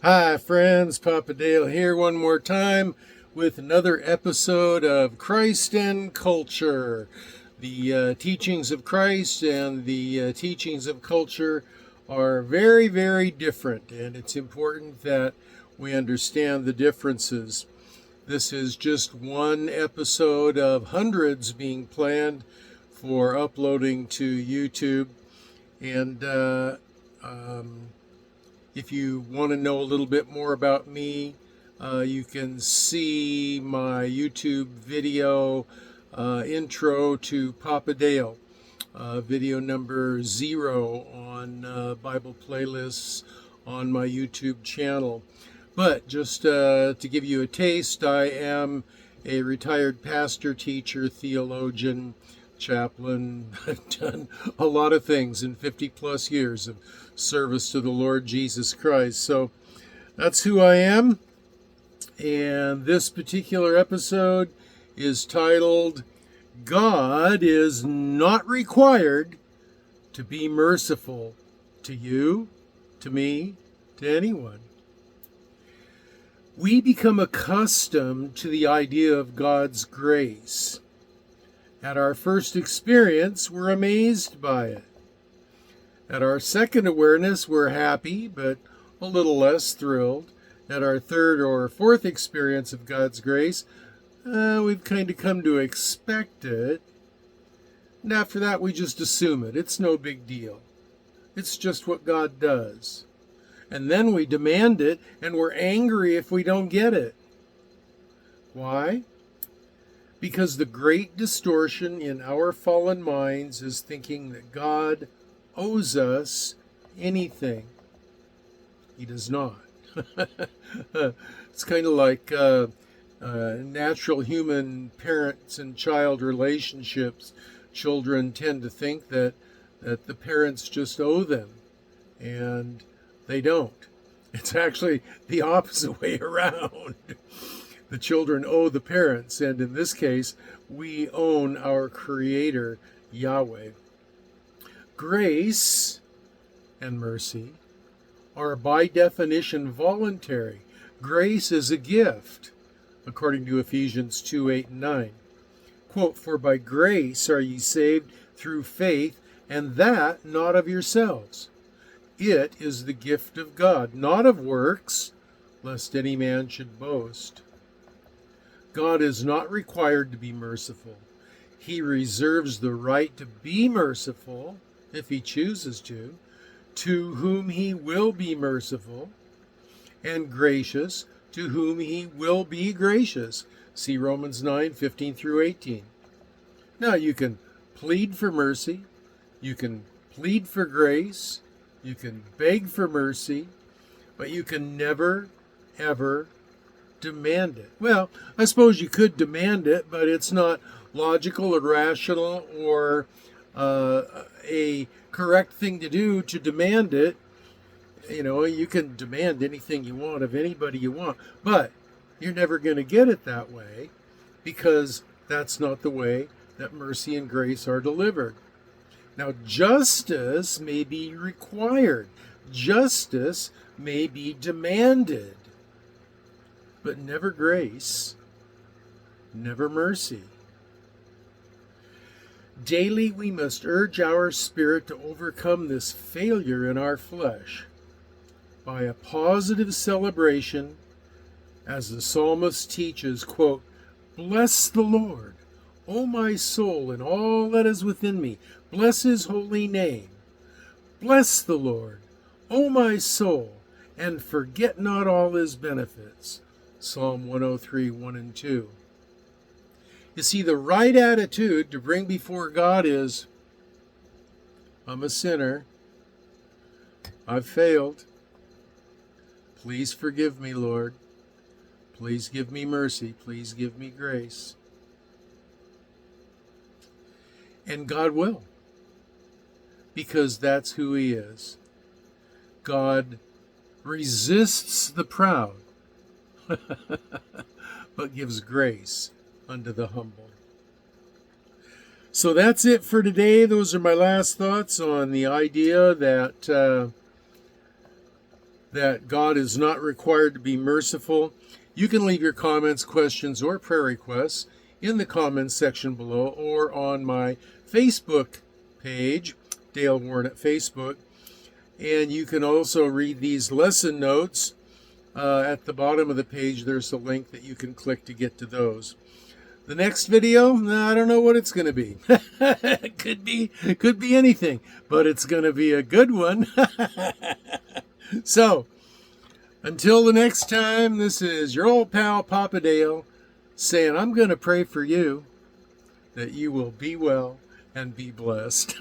Hi, friends. Papa Dale here one more time with another episode of Christ and Culture. The teachings of Christ and the teachings of culture are very, very different, and it's important that we understand the differences. This is just one episode of hundreds being planned for uploading to YouTube, and if you want to know a little bit more about me, you can see my YouTube video intro to Papa Dale, video number 0 on Bible playlists on my YouTube channel. But just to give you a taste, I am a retired pastor, teacher, theologian, chaplain. I've done a lot of things in 50 plus years of service to the Lord Jesus Christ. So that's who I am. And this particular episode is titled, God is Not Required to Be Merciful to You, to Me, to anyone. We become accustomed to the idea of God's grace. At our first experience, we're amazed by it. At our second awareness, we're happy, but a little less thrilled. At our third or fourth experience of God's grace, we've kind of come to expect it. And after that, we just assume it. It's no big deal. It's just what God does. And then we demand it, and we're angry if we don't get it. Why? Because the great distortion in our fallen minds is thinking that God owes us anything. He does not. It's kind of like natural human parents and child relationships. Children tend to think that the parents just owe them, and they don't. It's actually the opposite way around. The children owe the parents, and in this case, we own our Creator, Yahweh. Grace and mercy are by definition voluntary. Grace is a gift, according to Ephesians 2, 8, and 9. Quote, "For by grace are ye saved through faith, and that not of yourselves. It is the gift of God, not of works, lest any man should boast." God is not required to be merciful. He reserves the right to be merciful, if he chooses to whom he will be merciful, and gracious, to whom he will be gracious. See Romans 9, 15 through 18. Now you can plead for mercy, you can plead for grace, you can beg for mercy, but you can never, ever demand it. Well, I suppose you could demand it, but it's not logical or rational or a correct thing to do to demand it. You know, you can demand anything you want of anybody you want, but you're never going to get it that way, because that's not the way that mercy and grace are delivered. Now, justice may be required. Justice may be demanded, but never grace, never mercy. Daily we must urge our spirit to overcome this failure in our flesh by a positive celebration, as the psalmist teaches, quote, "Bless the Lord, O my soul, and all that is within me. Bless his holy name. Bless the Lord, O my soul, and forget not all his benefits." Psalm 103, 1 and 2. You see, the right attitude to bring before God is, I'm a sinner. I've failed. Please forgive me, Lord. Please give me mercy. Please give me grace. And God will, because that's who he is. God resists the proud, but gives grace unto the humble. So that's it for today. Those are my last thoughts on the idea that that God is not required to be merciful. You can leave your comments, questions, or prayer requests in the comments section below or on my Facebook page, Dale Warren at Facebook. And you can also read these lesson notes. At the bottom of the page, there's a link that you can click to get to those. The next video, I don't know what it's going to be. It could be anything, but it's going to be a good one. So, until the next time, this is your old pal Papa Dale saying, I'm going to pray for you that you will be well and be blessed.